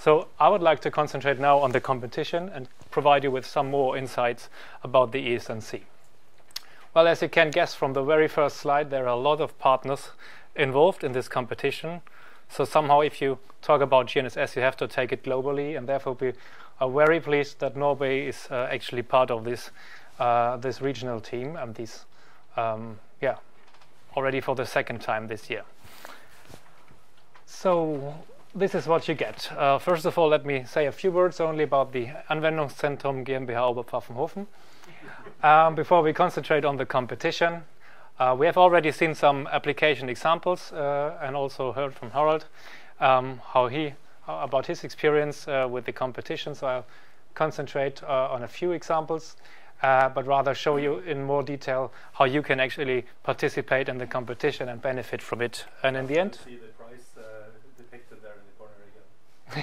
So I would like to concentrate now on the competition and provide you with some more insights about the ESNC. Well, as you can guess from the very first slide, there are a lot of partners involved in this competition. So somehow if you talk about GNSS, you have to take it globally, and therefore we are very pleased that Norway is actually part of this this regional team, and these already for the second time this year. So this is what you get. First of all, let me say a few words only about the Anwendungszentrum GmbH Oberpfaffenhofen before we concentrate on the competition. We have already seen some application examples and also heard from Harald about his experience with the competition. So I'll concentrate on a few examples, but rather show you in more detail how you can actually participate in the competition and benefit from it. And in the end, see the prize depicted there in the corner again.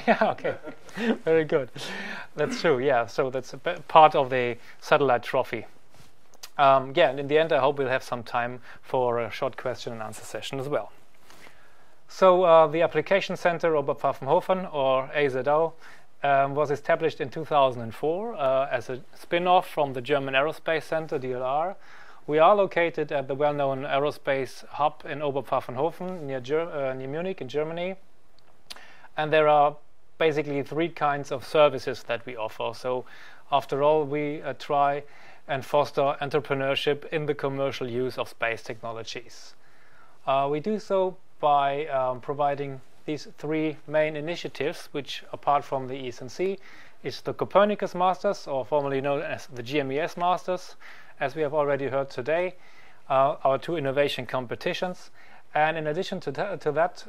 yeah, okay, very good. That's true. Yeah, so that's a part of the satellite trophy. And in the end, I hope we'll have some time for a short question and answer session as well. So the Application Center Oberpfaffenhofen, or AZO, was established in 2004 as a spin-off from the German Aerospace Center, DLR. We are located at the well-known aerospace hub in Oberpfaffenhofen, near Munich in Germany. And there are basically three kinds of services that we offer. So after all, we try and foster entrepreneurship in the commercial use of space technologies. We do so by providing these three main initiatives, which apart from the ESNC is the Copernicus Masters, or formerly known as the GMES Masters, as we have already heard today, our two innovation competitions. And in addition to that,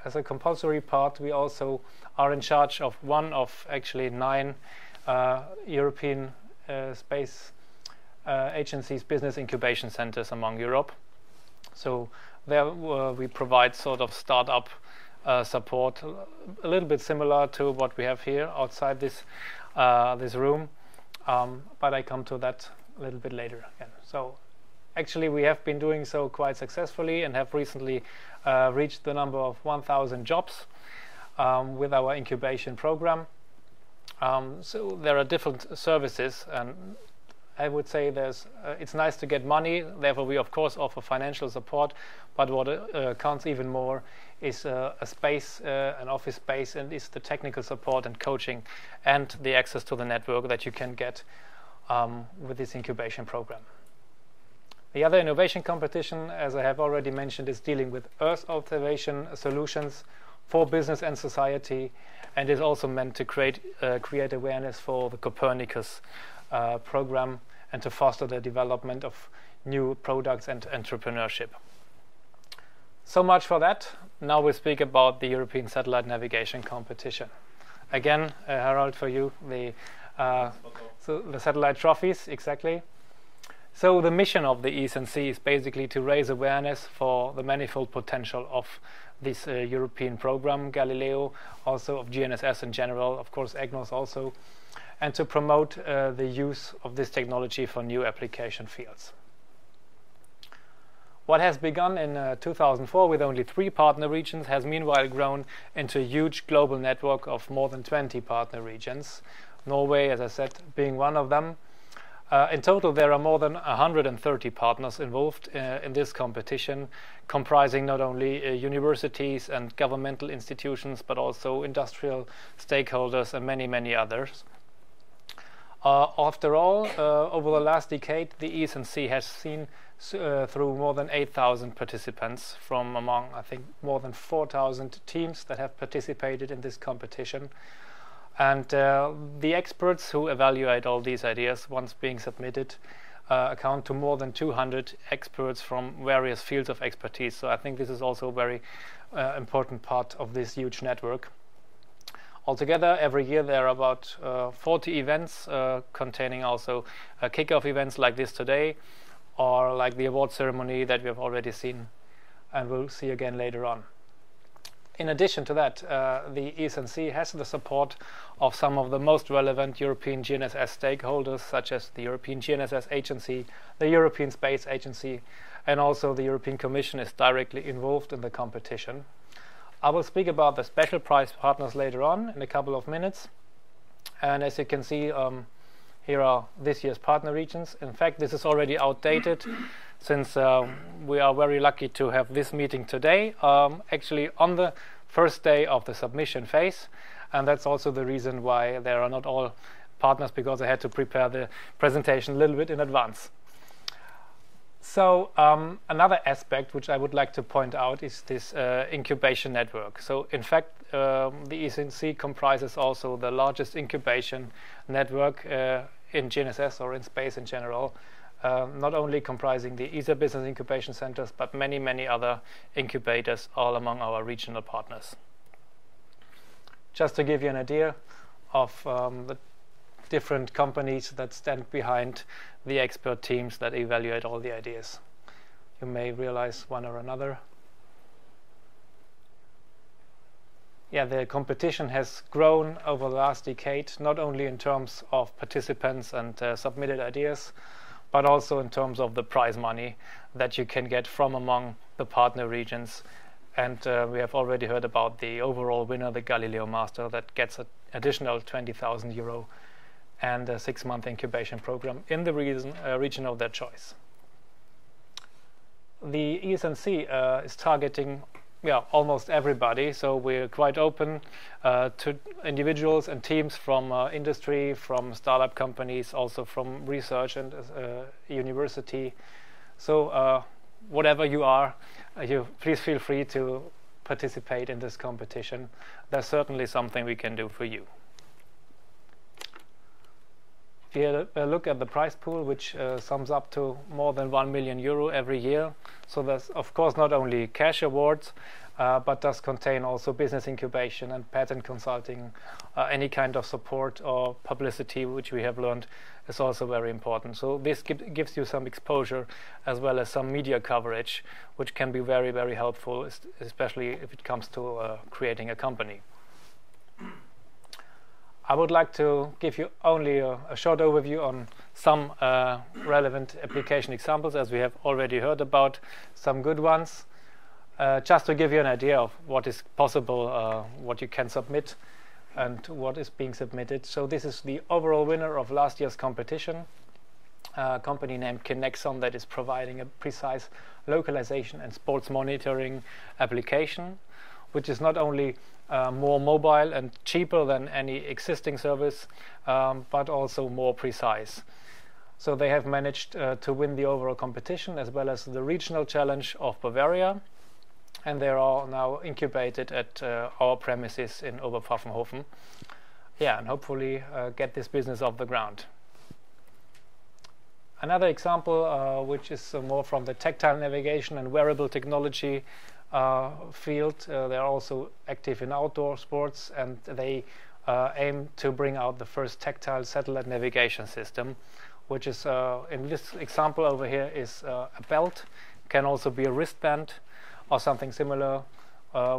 as a compulsory part, we also are in charge of one of actually 9 European space agencies' business incubation centers among Europe. So there we provide sort of startup support, a little bit similar to what we have here outside this this room, but I come to that a little bit later again. So actually we have been doing so quite successfully and have recently reached the number of 1,000 jobs with our incubation program. So there are different services, and I would say it's nice to get money, therefore we of course offer financial support, but what counts even more is a space, an office space, and is the technical support and coaching and the access to the network that you can get with this incubation program. The other innovation competition, as I have already mentioned, is dealing with Earth observation solutions for business and society, and is also meant to create awareness for the Copernicus program and to foster the development of new products and entrepreneurship. So much for that. Now we speak about the European Satellite Navigation Competition. Again, Harald, for you, the satellite trophies, exactly. So the mission of the ESNC is basically to raise awareness for the manifold potential of this European program, Galileo, also of GNSS in general, of course EGNOS also, and to promote the use of this technology for new application fields. What has begun in 2004 with only 3 partner regions has meanwhile grown into a huge global network of more than 20 partner regions, Norway, as I said, being one of them. In total, there are more than 130 partners involved in this competition, comprising not only universities and governmental institutions, but also industrial stakeholders and many, many others. After all, over the last decade, the ESNC has seen through more than 8,000 participants from among, I think, more than 4,000 teams that have participated in this competition. And the experts who evaluate all these ideas once being submitted account to more than 200 experts from various fields of expertise. So I think this is also a very important part of this huge network. Altogether, every year there are about 40 events containing also kick-off events like this today, or like the award ceremony that we have already seen and we'll see again later on. In addition to that, the ESNC has the support of some of the most relevant European GNSS stakeholders, such as the European GNSS Agency, the European Space Agency, and also the European Commission is directly involved in the competition. I will speak about the special prize partners later on in a couple of minutes. And as you can see, here are this year's partner regions. In fact, this is already outdated since we are very lucky to have this meeting today, actually on the first day of the submission phase. And that's also the reason why there are not all partners, because I had to prepare the presentation a little bit in advance. So another aspect which I would like to point out is this incubation network. So in fact, the ESNC comprises also the largest incubation network in GNSS or in space in general, not only comprising the ESA business incubation centers, but many, many other incubators all among our regional partners. Just to give you an idea of the different companies that stand behind the expert teams that evaluate all the ideas. You may realize one or another. Yeah, the competition has grown over the last decade, not only in terms of participants and submitted ideas, but also in terms of the prize money that you can get from among the partner regions. And we have already heard about the overall winner, the Galileo Master, that gets an additional €20,000 and a 6-month incubation program in the region of their choice. The ESNC is targeting almost everybody, so we're quite open to individuals and teams from industry, from startup companies, also from research and university. So whatever you are, you please feel free to participate in this competition. There's certainly something we can do for you. If you look at the prize pool, which sums up to more than €1 million every year, so there's of course not only cash awards, but does contain also business incubation and patent consulting. Any kind of support or publicity, which we have learned is also very important. So this gives you some exposure as well as some media coverage, which can be very, very helpful, especially if it comes to creating a company. I would like to give you only a short overview on some relevant application examples, as we have already heard about some good ones. Just to give you an idea of what is possible, what you can submit and what is being submitted. So this is the overall winner of last year's competition, a company named Kinexon that is providing a precise localization and sports monitoring application, which is not only more mobile and cheaper than any existing service, but also more precise. So they have managed to win the overall competition as well as the regional challenge of Bavaria, and they are now incubated at our premises in Oberpfaffenhofen. Yeah, and hopefully get this business off the ground. Another example, which is more from the tactile navigation and wearable technology field. They are also active in outdoor sports, and they aim to bring out the first tactile satellite navigation system, which is in this example over here is a belt, can also be a wristband or something similar,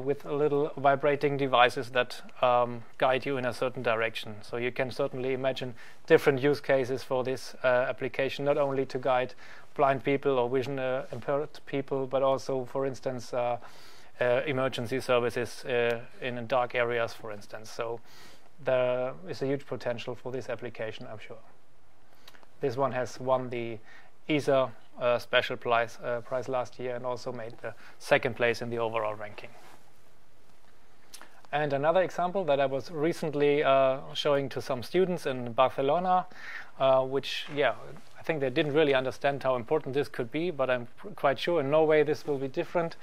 with a little vibrating devices that guide you in a certain direction. So you can certainly imagine different use cases for this application, not only to guide blind people or vision impaired people, but also, for instance, emergency services in dark areas, for instance. So there is a huge potential for this application, I'm sure. This one has won the ESA special prize last year and also made the 2nd place in the overall ranking. And another example that I was recently showing to some students in Barcelona, which, I think they didn't really understand how important this could be, but I'm quite sure in Norway this will be different,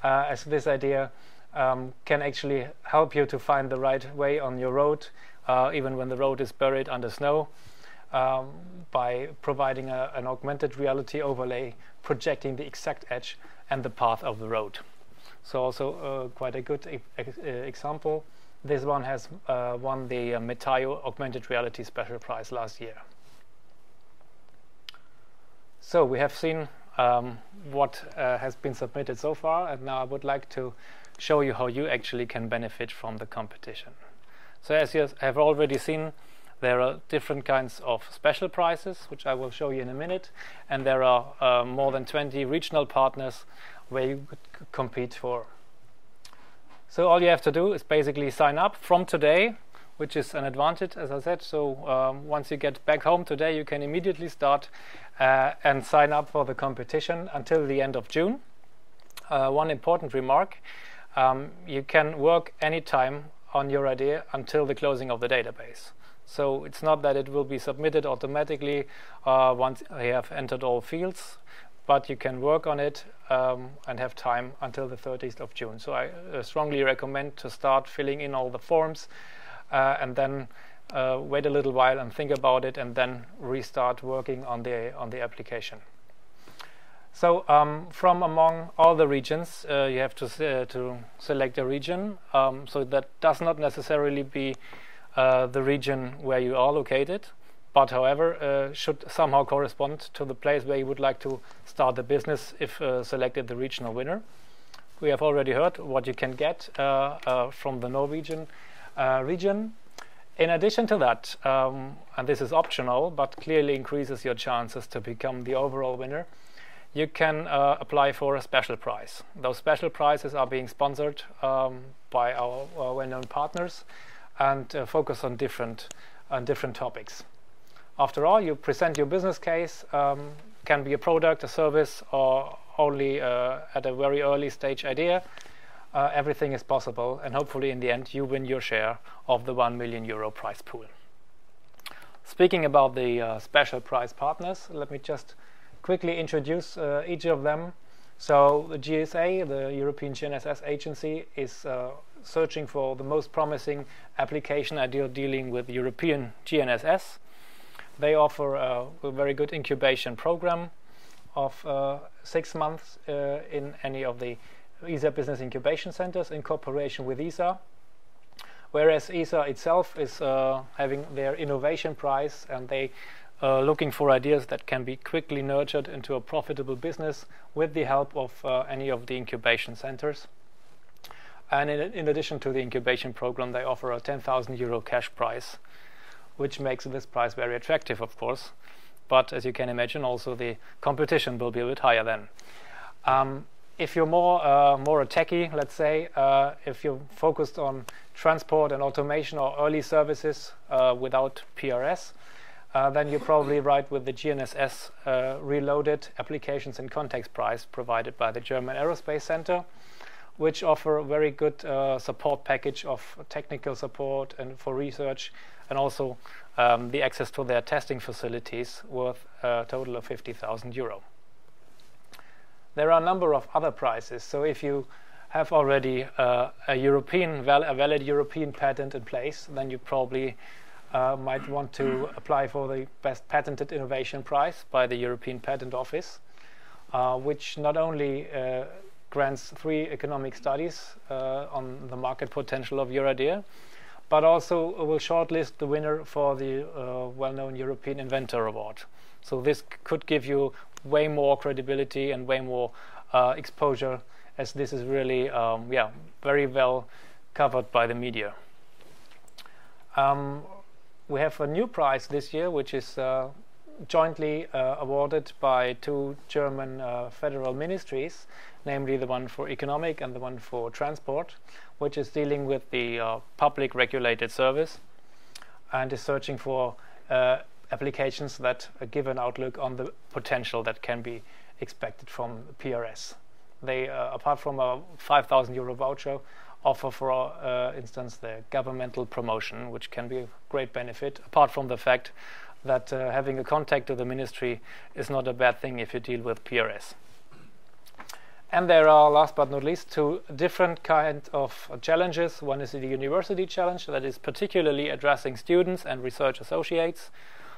as this idea can actually help you to find the right way on your road, even when the road is buried under snow, by providing an augmented reality overlay, projecting the exact edge and the path of the road. So also quite a good example. This one has won the Metaio Augmented Reality Special Prize last year. So we have seen what has been submitted so far, and now I would like to show you how you actually can benefit from the competition. So as you have already seen, there are different kinds of special prizes, which I will show you in a minute, and there are more than 20 regional partners where you could compete for. So all you have to do is basically sign up from today, which is an advantage, as I said. So once you get back home today, you can immediately start and sign up for the competition until the end of June. One important remark, you can work anytime on your idea until the closing of the database. So it's not that it will be submitted automatically once you have entered all fields, but you can work on it and have time until the 30th of June. So I strongly recommend to start filling in all the forms and then wait a little while and think about it, and then restart working on the application. So from among all the regions, you have to select a region. So that does not necessarily be the region where you are located, but however should somehow correspond to the place where you would like to start the business if selected the regional winner. We have already heard what you can get from the Norwegian region. In addition to that, and this is optional but clearly increases your chances to become the overall winner, you can apply for a special prize. Those special prizes are being sponsored by our well-known partners and focus on different topics. After all, you present your business case, can be a product, a service, or only at a very early stage idea. Everything is possible, and hopefully in the end you win your share of the €1 million prize pool. Speaking about the special prize partners, let me just quickly introduce each of them. So the GSA, the European GNSS Agency, is searching for the most promising application idea dealing with European GNSS. They offer a very good incubation program of 6 months in any of the ESA business incubation centers in cooperation with ESA, whereas ESA itself is having their innovation prize, and they looking for ideas that can be quickly nurtured into a profitable business with the help of any of the incubation centers. And in addition to the incubation program, they offer a €10,000 cash prize, which makes this prize very attractive, of course. But as you can imagine, also the competition will be a bit higher then. If you're more a techie, let's say, if you're focused on transport and automation or early services without PRS, then you're probably right with the GNSS Reloaded Applications and Context Prize provided by the German Aerospace Center, which offer a very good support package of technical support and for research, and also the access to their testing facilities worth a total of €50,000. There are a number of other prizes. So if you have already a valid European patent in place, then you probably might want to apply for the Best Patented Innovation Prize by the European Patent Office, which not only grants 3 economic studies on the market potential of your idea, but also will shortlist the winner for the well-known European Inventor Award. So this could give you way more credibility and way more exposure, as this is really very well covered by the media. We have a new prize this year, which is jointly awarded by 2 German federal ministries, namely the one for economic and the one for transport, which is dealing with the public regulated service and is searching for applications that give an outlook on the potential that can be expected from PRS. They, apart from a €5,000 voucher, offer, for instance, the governmental promotion, which can be a great benefit, apart from the fact that having a contact to the ministry is not a bad thing if you deal with PRS. And there are, last but not least, 2 different kinds of challenges. One is the university challenge, that is particularly addressing students and research associates.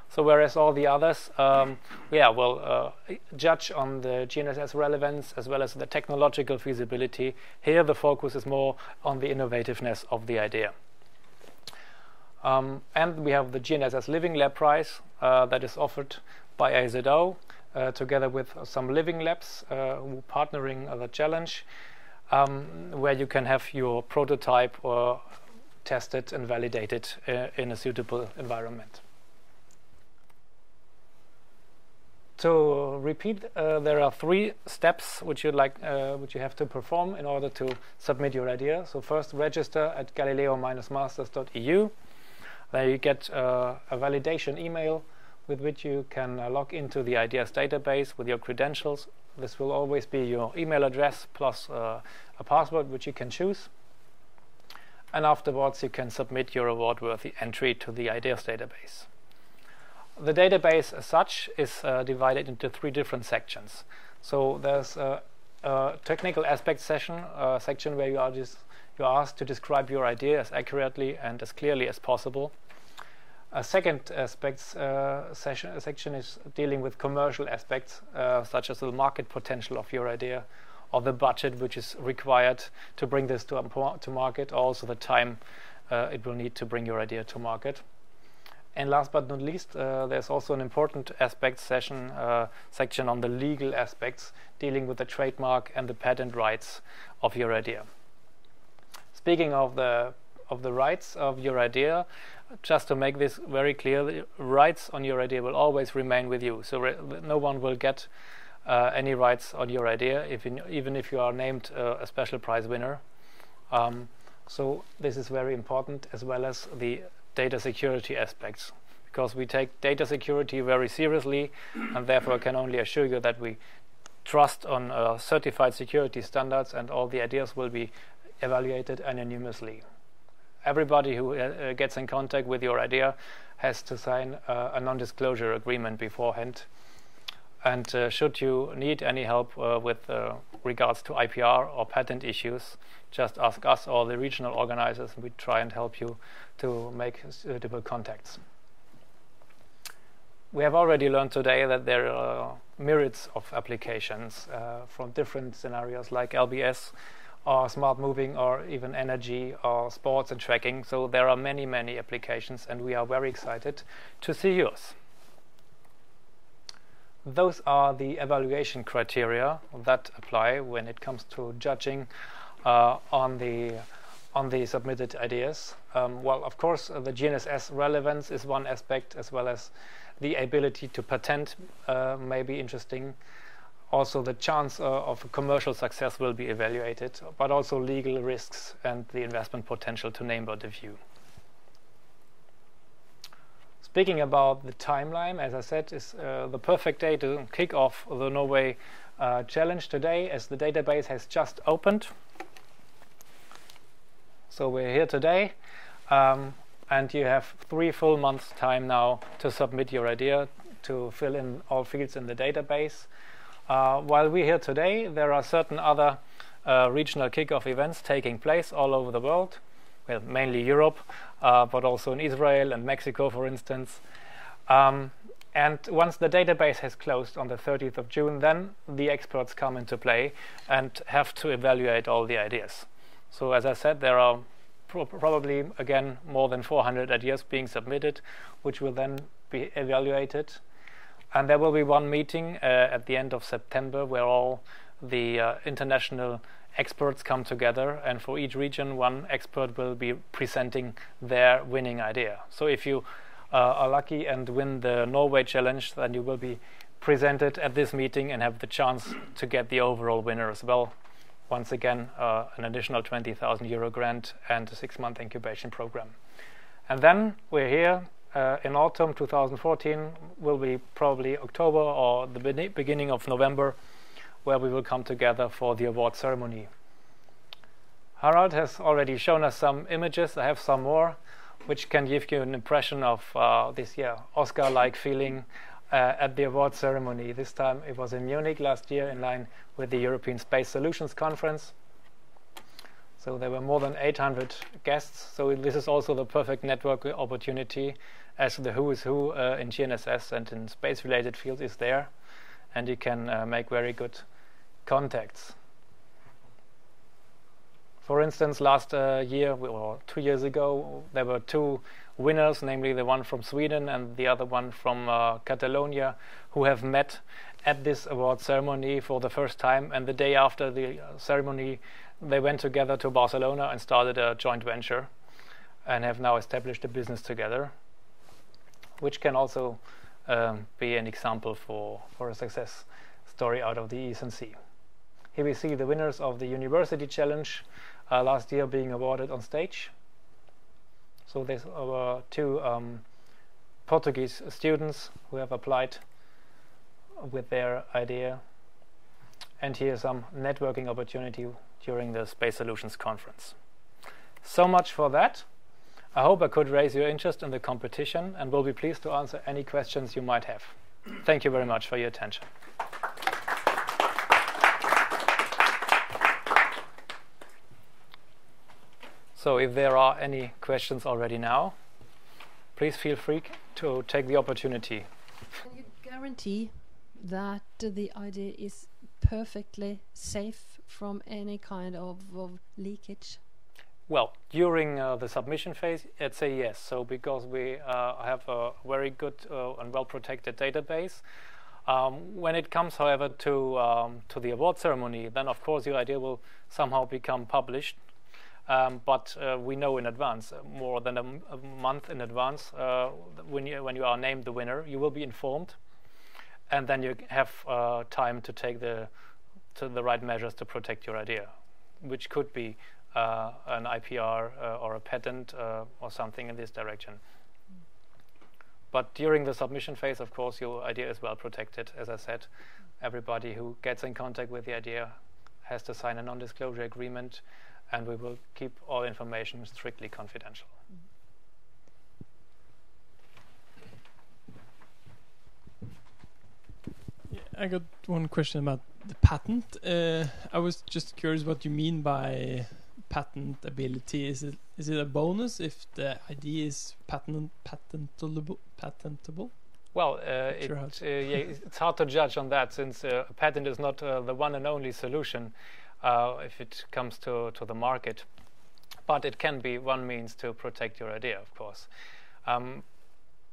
So whereas all the others will judge on the GNSS relevance as well as the technological feasibility, here the focus is more on the innovativeness of the idea. And we have the GNSS Living Lab Prize that is offered by AZO together with some living labs partnering the challenge, where you can have your prototype tested and validated in a suitable environment. to repeat, there are 3 steps which you have to perform in order to submit your idea. So first, register at galileo-masters.eu. There you get a validation email with which you can log into the ideas database with your credentials. This will always be your email address plus a password which you can choose. And afterwards you can submit your award-worthy entry to the ideas database. The database as such is divided into 3 different sections. So there's a technical aspects section where you're asked to describe your idea as accurately and as clearly as possible. A second aspects section is dealing with commercial aspects, such as the market potential of your idea, or the budget which is required to bring this to market, or also the time it will need to bring your idea to market. And last but not least, there's also an important aspects section on the legal aspects, dealing with the trademark and the patent rights of your idea. Speaking of the rights of your idea, just to make this very clear, the rights on your idea will always remain with you. So no one will get any rights on your idea, even if you are named a special prize winner. So this is very important, as well as the data security aspects, because we take data security very seriously, and therefore I can only assure you that we trust on certified security standards, and all the ideas will be evaluated anonymously. Everybody who gets in contact with your idea has to sign a non-disclosure agreement beforehand. And should you need any help with regards to IPR or patent issues, just ask us or the regional organizers, and we try and help you to make suitable contacts. We have already learned today that there are myriads of applications from different scenarios like LBS, or smart moving, or even energy, or sports and tracking. So there are many, many applications, and we are very excited to see yours. Those are the evaluation criteria that apply when it comes to judging on the submitted ideas. Well, of course, the GNSS relevance is one aspect, as well as the ability to patent may be interesting. Also, the chance of commercial success will be evaluated, but also legal risks and the investment potential, to name but a few. Speaking about the timeline, as I said, is the perfect day to kick off the Norway challenge today, as the database has just opened. So we're here today, and you have 3 full months time now to submit your idea, to fill in all fields in the database. While we're here today, there are certain other regional kickoff events taking place all over the world. Well, mainly Europe, but also in Israel and Mexico, for instance. And once the database has closed on the 30th of June, then the experts come into play and have to evaluate all the ideas. So as I said, there are probably, again, more than 400 ideas being submitted, which will then be evaluated. And there will be one meeting at the end of September where all the international experts come together, and for each region one expert will be presenting their winning idea. So if you are lucky and win the Norway challenge, then you will be presented at this meeting and have the chance to get the overall winner as well. Once again, an additional €20,000 grant and a 6-month incubation program. And then we're here in autumn 2014, will be probably October or the beginning of November, where we will come together for the award ceremony. Harald has already shown us some images. I have some more, which can give you an impression of this Oscar-like feeling at the award ceremony. This time it was in Munich last year, in line with the European Space Solutions Conference. So there were more than 800 guests. So this is also the perfect network opportunity, as the who is who in GNSS and in space-related fields is there, and you can make very good contacts. For instance, last year or 2 years ago, there were 2 winners, namely the one from Sweden and the other one from Catalonia, who have met at this award ceremony for the first time, and the day after the ceremony they went together to Barcelona and started a joint venture and have now established a business together, which can also be an example for a success story out of the ESNC. Here we see the winners of the University Challenge last year being awarded on stage. So there's our two Portuguese students who have applied with their idea. And here's some networking opportunity during the Space Solutions Conference. So much for that. I hope I could raise your interest in the competition and will be pleased to answer any questions you might have. Thank you very much for your attention. So if there are any questions already now, please feel free to take the opportunity. Can you guarantee that the idea is perfectly safe from any kind of leakage? Well, during the submission phase, I'd say yes. So because we have a very good and well-protected database. When it comes, however, to the award ceremony, then of course your idea will somehow become published. But we know in advance, more than a month in advance, when you are named the winner, you will be informed, and then you have time to take the right measures to protect your idea, which could be an IPR or a patent or something in this direction. But during the submission phase, of course, your idea is well protected. As I said, everybody who gets in contact with the idea has to sign a non-disclosure agreement, and we will keep all information strictly confidential. Yeah, I got one question about the patent. I was just curious what you mean by patentability. Is it a bonus if the idea is patentable? Well, it's hard to judge on that, since a patent is not the one and only solution if it comes to the market. But it can be one means to protect your idea, of course.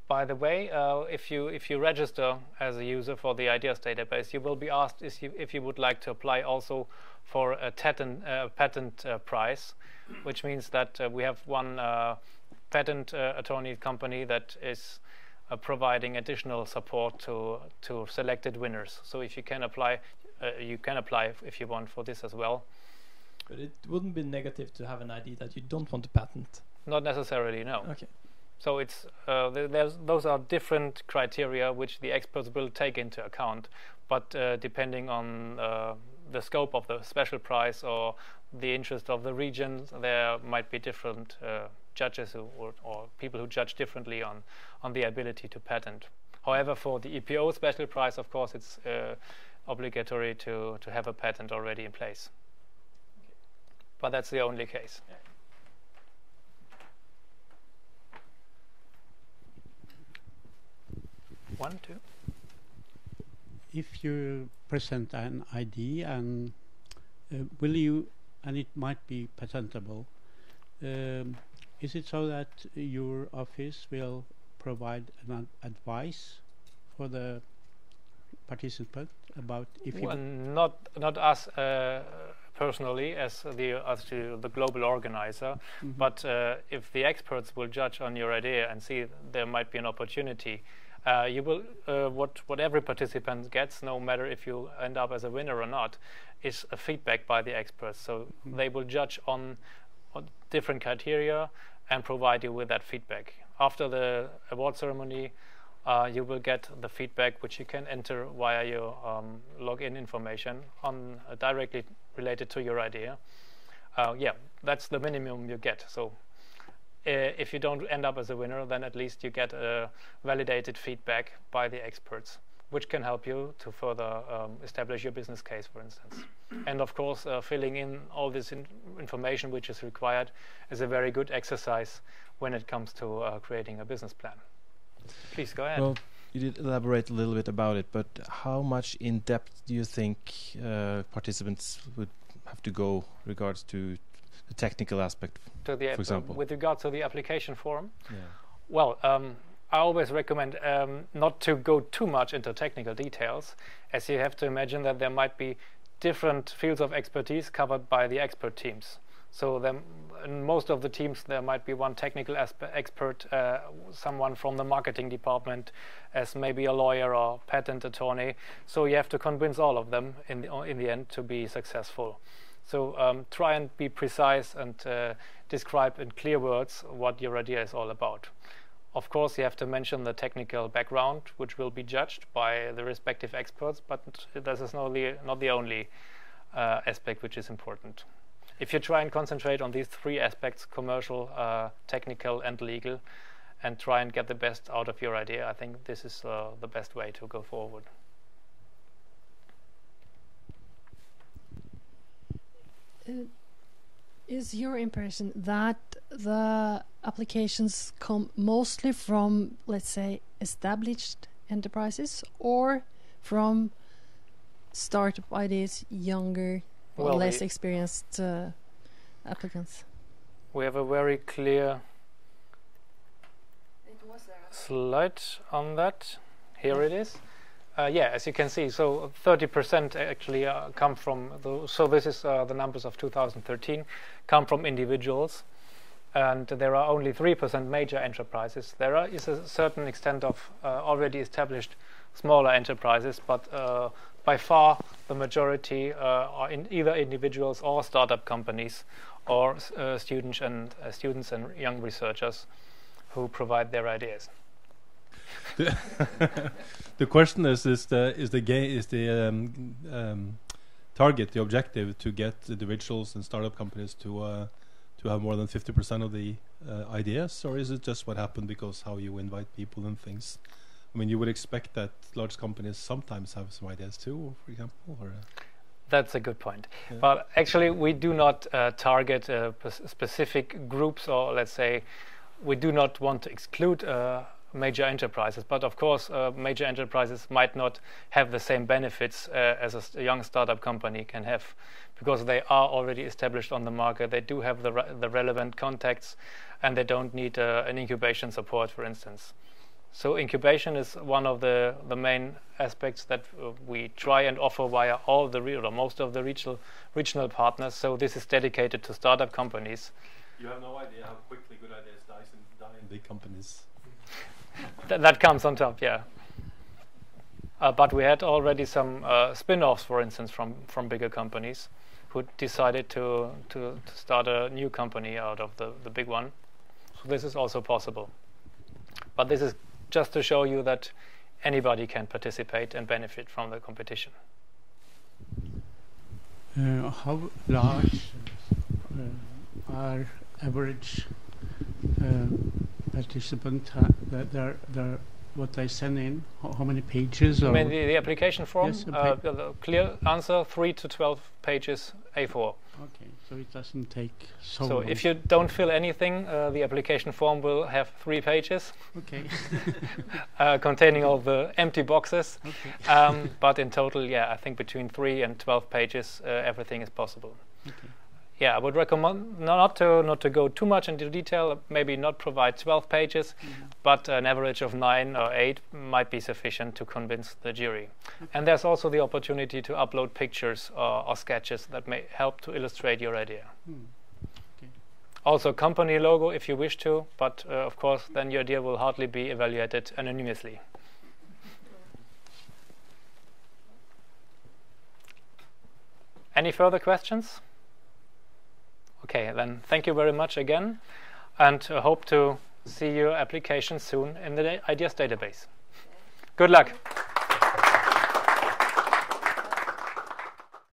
By the way, if you register as a user for the ideas database, you will be asked if you would like to apply also for a patent prize, which means that we have one patent attorney company that is providing additional support to selected winners. So if you can apply, if you want for this as well. But it wouldn't be negative to have an idea that you don't want to patent. Not necessarily, no. Okay. So it's those are different criteria which the experts will take into account, but depending on the scope of the special prize or the interest of the region, there might be different judges or people who judge differently on the ability to patent. However, for the EPO special prize, of course, it's obligatory to have a patent already in place. Okay. But that's the only case. Yeah. One, two. If you present an ID and and it might be patentable, is it so that your office will provide an advice for the participant about if well, not us personally as the global organizer, but if the experts will judge on your idea and see there might be an opportunity, you will what every participant gets, no matter if you end up as a winner or not, is a feedback by the experts. So they will judge on different criteria and provide you with that feedback. After the award ceremony, you will get the feedback, which you can enter via your login information on directly related to your idea. Yeah, that's the minimum you get. So if you don't end up as a winner, then at least you get validated feedback by the experts, which can help you to further establish your business case, for instance. And of course, filling in all this information which is required is a very good exercise when it comes to creating a business plan. Please go ahead. Well, you did elaborate a little bit about it, but how much in depth do you think participants would have to go regards to the technical aspect, for example? With regard to the application form? Yeah. Well, I always recommend not to go too much into technical details, as you have to imagine that there might be different fields of expertise covered by the expert teams. So in most of the teams there might be one technical expert, someone from the marketing department, as maybe a lawyer or patent attorney. So you have to convince all of them in the end to be successful. So try and be precise and describe in clear words what your idea is all about. Of course, you have to mention the technical background, which will be judged by the respective experts, but this is not the only aspect which is important. If you try and concentrate on these three aspects, commercial, technical and legal, and try and get the best out of your idea, I think this is the best way to go forward. Is your impression that the applications come mostly from, let's say, established enterprises, or from startup ideas, younger, or less experienced applicants? We have a very clear slide on that. Here it is. Yeah, as you can see, so 30% actually come from, so this is the numbers of 2013, come from individuals, and there are only 3% major enterprises. There is a certain extent of already established smaller enterprises, but by far the majority are in either individuals or startup companies, or students and young researchers who provide their ideas. The question is the target, the objective, to get individuals and startup companies to have more than 50% of the ideas, or is it just what happened because how you invite people and things? I mean, you would expect that large companies sometimes have some ideas too, for example, or that's a good point. Yeah. But actually, we do not target specific groups, or let's say, we do not want to exclude major enterprises. But of course, major enterprises might not have the same benefits as a young startup company can have, because they are already established on the market. They do have the relevant contacts, and they don't need an incubation support, for instance. So incubation is one of the main aspects that we try and offer via all the most of the regional partners. So this is dedicated to startup companies. You have no idea how quickly good ideas die in big companies. That comes on top, yeah. But we had already some spin-offs, for instance, from bigger companies who decided to start a new company out of the big one. So this is also possible. But this is just to show you that anybody can participate and benefit from the competition. How large are average participants? What they send in? How many pages? You mean the application form? Yes, the clear answer, 3 to 12 pages A4. Okay, so it doesn't take so long. So if you don't fill anything, the application form will have 3 pages. Okay. Containing all the empty boxes. Okay. But in total, yeah, I think between 3 and 12 pages, everything is possible. Okay. Yeah, I would recommend not to go too much into detail, maybe not provide 12 pages, but an average of 9 or 8 might be sufficient to convince the jury. Okay. And there's also the opportunity to upload pictures or sketches that may help to illustrate your idea. Okay. Also company logo if you wish to, but of course then your idea will hardly be evaluated anonymously. Any further questions? Okay, then thank you very much again, and hope to see your application soon in the Ideas database. Good luck.